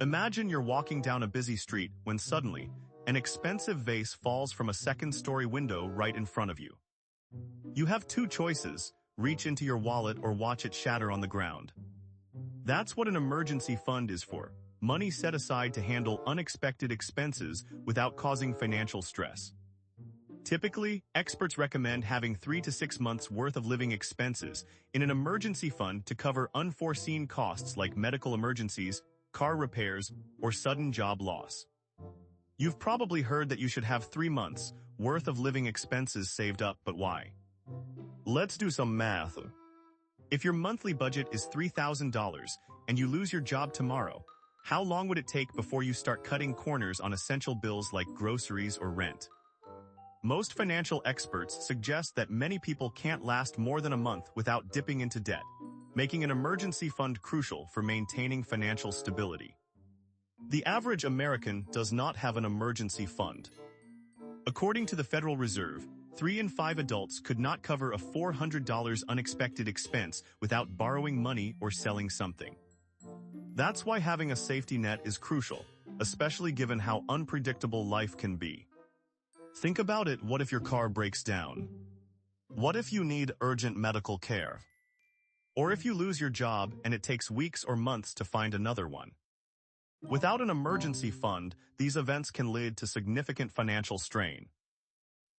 Imagine you're walking down a busy street when suddenly, an expensive vase falls from a second-story window right in front of you. You have two choices: reach into your wallet or watch it shatter on the ground. That's what an emergency fund is for: money set aside to handle unexpected expenses without causing financial stress. Typically, experts recommend having 3 to 6 months worth of living expenses in an emergency fund to cover unforeseen costs like medical emergencies, car repairs, or sudden job loss. You've probably heard that you should have 3 months worth of living expenses saved up, but why? Let's do some math. If your monthly budget is $3,000 and you lose your job tomorrow, how long would it take before you start cutting corners on essential bills like groceries or rent? Most financial experts suggest that many people can't last more than a month without dipping into debt, making an emergency fund crucial for maintaining financial stability. The average American does not have an emergency fund. According to the Federal Reserve, 3 in 5 adults could not cover a $400 unexpected expense without borrowing money or selling something. That's why having a safety net is crucial, especially given how unpredictable life can be. Think about it: what if your car breaks down? What if you need urgent medical care? Or if you lose your job and it takes weeks or months to find another one? Without an emergency fund, these events can lead to significant financial strain.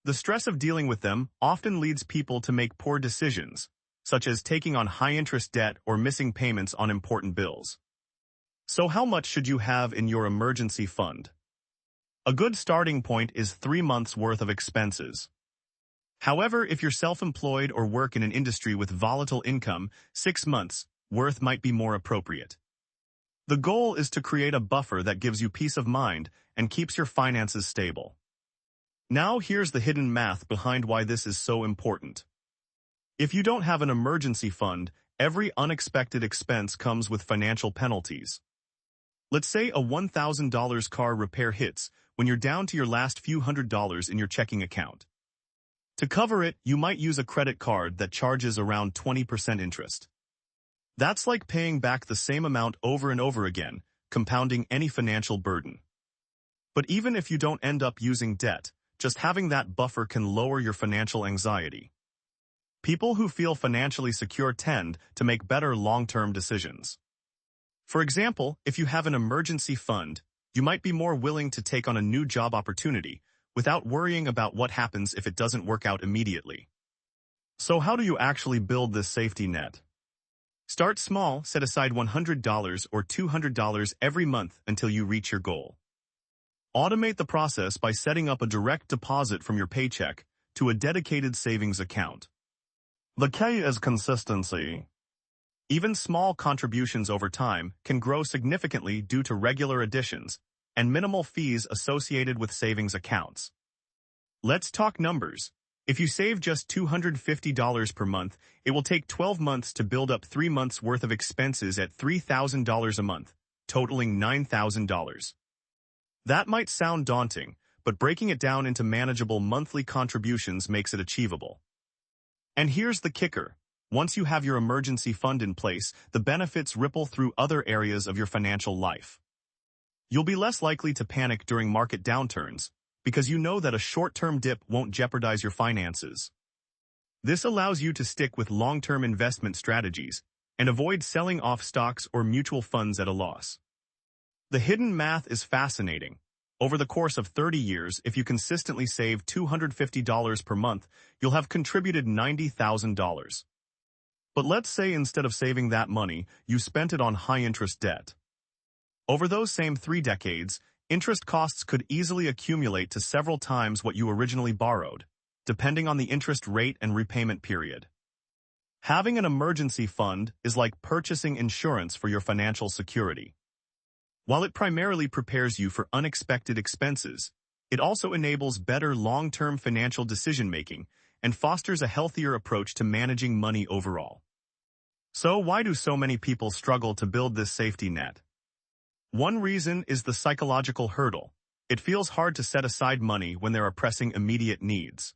The stress of dealing with them often leads people to make poor decisions, such as taking on high-interest debt or missing payments on important bills. So how much should you have in your emergency fund? A good starting point is 3 months' worth of expenses. However, if you're self-employed or work in an industry with volatile income, 6 months' worth might be more appropriate. The goal is to create a buffer that gives you peace of mind and keeps your finances stable. Now here's the hidden math behind why this is so important. If you don't have an emergency fund, every unexpected expense comes with financial penalties. Let's say a $1,000 car repair hits when you're down to your last few $100s in your checking account. To cover it, you might use a credit card that charges around 20% interest. That's like paying back the same amount over and over again, compounding any financial burden. But even if you don't end up using debt, just having that buffer can lower your financial anxiety. People who feel financially secure tend to make better long-term decisions. For example, if you have an emergency fund, you might be more willing to take on a new job opportunity without worrying about what happens if it doesn't work out immediately. So how do you actually build this safety net? Start small, set aside $100 or $200 every month until you reach your goal. Automate the process by setting up a direct deposit from your paycheck to a dedicated savings account. The key is consistency. Even small contributions over time can grow significantly due to regular additions and minimal fees associated with savings accounts. Let's talk numbers. If you save just $250 per month, it will take 12 months to build up 3 months' worth of expenses at $3,000 a month, totaling $9,000. That might sound daunting, but breaking it down into manageable monthly contributions makes it achievable. And here's the kicker. Once you have your emergency fund in place, the benefits ripple through other areas of your financial life. You'll be less likely to panic during market downturns, because you know that a short-term dip won't jeopardize your finances. This allows you to stick with long-term investment strategies and avoid selling off stocks or mutual funds at a loss. The hidden math is fascinating. Over the course of 30 years, if you consistently save $250 per month, you'll have contributed $90,000. But let's say instead of saving that money, you spent it on high-interest debt. Over those same 3 decades, interest costs could easily accumulate to several times what you originally borrowed, depending on the interest rate and repayment period. Having an emergency fund is like purchasing insurance for your financial security. While it primarily prepares you for unexpected expenses, it also enables better long-term financial decision-making and fosters a healthier approach to managing money overall. So why do so many people struggle to build this safety net? One reason is the psychological hurdle. It feels hard to set aside money when there are pressing immediate needs.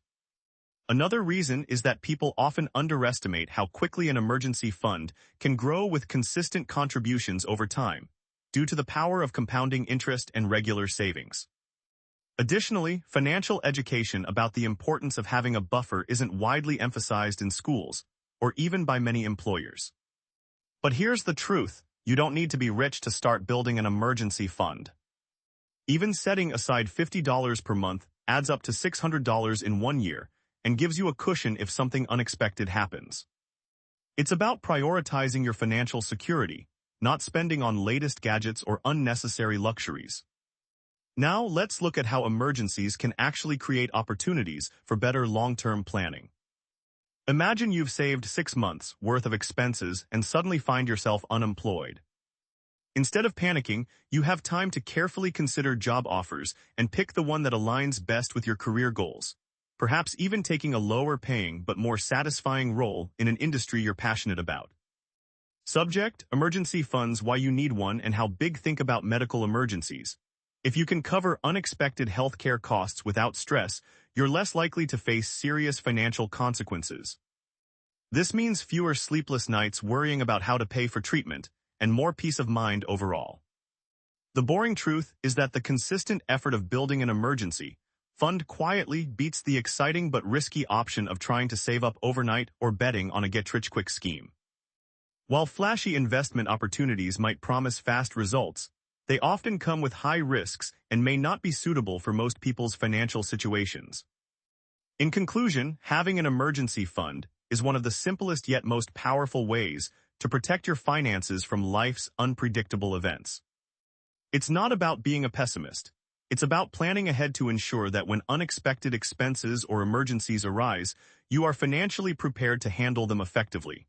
Another reason is that people often underestimate how quickly an emergency fund can grow with consistent contributions over time, due to the power of compounding interest and regular savings. Additionally, financial education about the importance of having a buffer isn't widely emphasized in schools, or even by many employers. But here's the truth: you don't need to be rich to start building an emergency fund. Even setting aside $50 per month adds up to $600 in 1 year and gives you a cushion if something unexpected happens. It's about prioritizing your financial security, not spending on latest gadgets or unnecessary luxuries. Now let's look at how emergencies can actually create opportunities for better long-term planning. Imagine you've saved 6 months' worth of expenses and suddenly find yourself unemployed. Instead of panicking, you have time to carefully consider job offers and pick the one that aligns best with your career goals, perhaps even taking a lower-paying but more satisfying role in an industry you're passionate about. Subject: Emergency funds, why you need one and how big. Think about medical emergencies. If you can cover unexpected healthcare costs without stress, you're less likely to face serious financial consequences. This means fewer sleepless nights worrying about how to pay for treatment, and more peace of mind overall. The boring truth is that the consistent effort of building an emergency fund quietly beats the exciting but risky option of trying to save up overnight or betting on a get-rich-quick scheme. While flashy investment opportunities might promise fast results, they often come with high risks and may not be suitable for most people's financial situations. In conclusion, having an emergency fund is one of the simplest yet most powerful ways to protect your finances from life's unpredictable events. It's not about being a pessimist. It's about planning ahead to ensure that when unexpected expenses or emergencies arise, you are financially prepared to handle them effectively.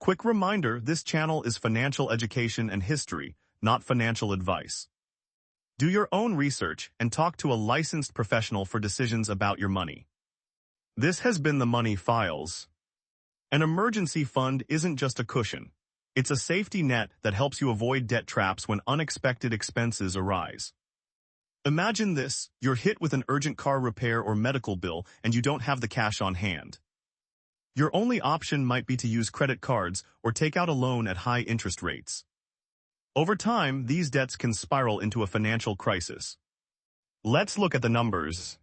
Quick reminder: this channel is financial education and history, not financial advice. Do your own research and talk to a licensed professional for decisions about your money. This has been the Money Files. An emergency fund isn't just a cushion. It's a safety net that helps you avoid debt traps when unexpected expenses arise. Imagine this: you're hit with an urgent car repair or medical bill and you don't have the cash on hand. Your only option might be to use credit cards or take out a loan at high interest rates. Over time, these debts can spiral into a financial crisis. Let's look at the numbers.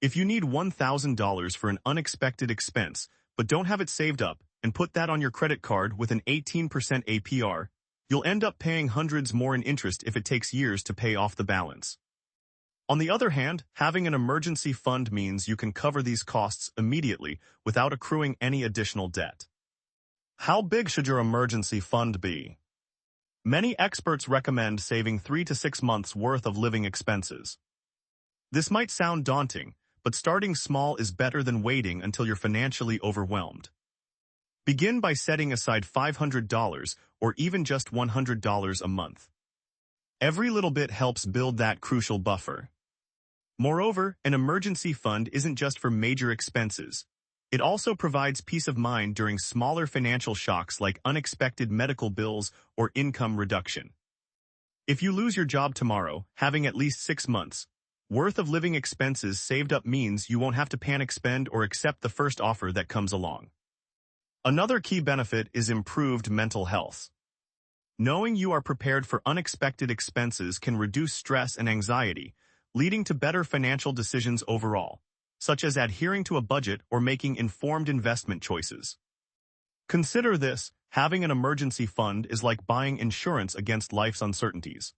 If you need $1,000 for an unexpected expense, but don't have it saved up, and put that on your credit card with an 18% APR, you'll end up paying hundreds more in interest if it takes years to pay off the balance. On the other hand, having an emergency fund means you can cover these costs immediately without accruing any additional debt. How big should your emergency fund be? Many experts recommend saving 3 to 6 months' worth of living expenses. This might sound daunting, but starting small is better than waiting until you're financially overwhelmed. Begin by setting aside $500 or even just $100 a month. Every little bit helps build that crucial buffer. Moreover, an emergency fund isn't just for major expenses. It also provides peace of mind during smaller financial shocks like unexpected medical bills or income reduction. If you lose your job tomorrow, having at least 6 months' worth of living expenses saved up means you won't have to panic spend or accept the first offer that comes along. Another key benefit is improved mental health. Knowing you are prepared for unexpected expenses can reduce stress and anxiety, leading to better financial decisions overall, such as adhering to a budget or making informed investment choices. Consider this: having an emergency fund is like buying insurance against life's uncertainties.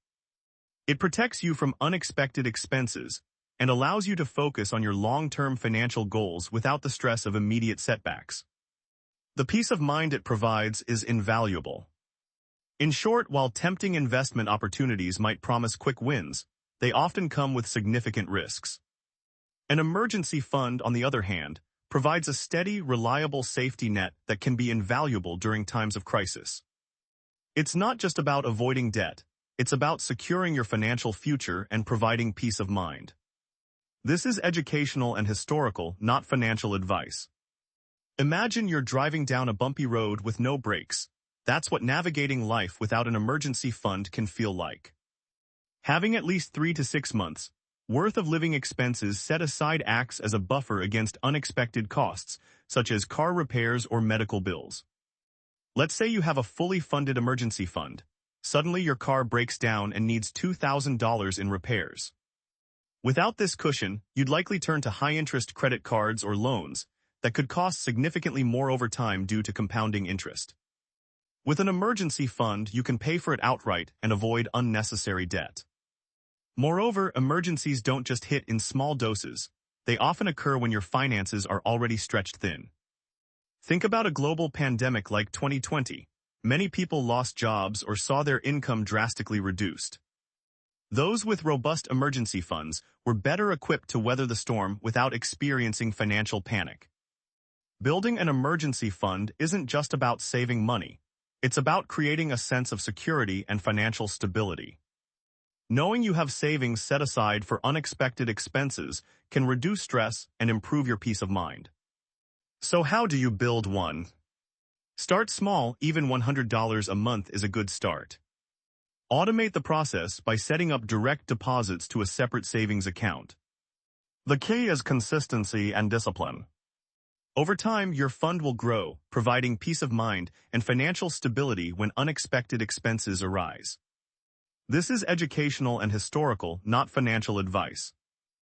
It protects you from unexpected expenses and allows you to focus on your long-term financial goals without the stress of immediate setbacks. The peace of mind it provides is invaluable. In short, while tempting investment opportunities might promise quick wins, they often come with significant risks. An emergency fund, on the other hand, provides a steady, reliable safety net that can be invaluable during times of crisis. It's not just about avoiding debt, it's about securing your financial future and providing peace of mind. This is educational and historical, not financial advice. Imagine you're driving down a bumpy road with no brakes. That's what navigating life without an emergency fund can feel like. Having at least 3 to 6 months' worth of living expenses set aside acts as a buffer against unexpected costs, such as car repairs or medical bills. Let's say you have a fully funded emergency fund. Suddenly your car breaks down and needs $2,000 in repairs. Without this cushion, you'd likely turn to high-interest credit cards or loans that could cost significantly more over time due to compounding interest. With an emergency fund, you can pay for it outright and avoid unnecessary debt. Moreover, emergencies don't just hit in small doses. They often occur when your finances are already stretched thin. Think about a global pandemic like 2020. Many people lost jobs or saw their income drastically reduced. Those with robust emergency funds were better equipped to weather the storm without experiencing financial panic. Building an emergency fund isn't just about saving money. It's about creating a sense of security and financial stability. Knowing you have savings set aside for unexpected expenses can reduce stress and improve your peace of mind. So how do you build one? Start small. Even $100 a month is a good start. Automate the process by setting up direct deposits to a separate savings account. The key is consistency and discipline. Over time, your fund will grow, providing peace of mind and financial stability when unexpected expenses arise. This is educational and historical, not financial advice.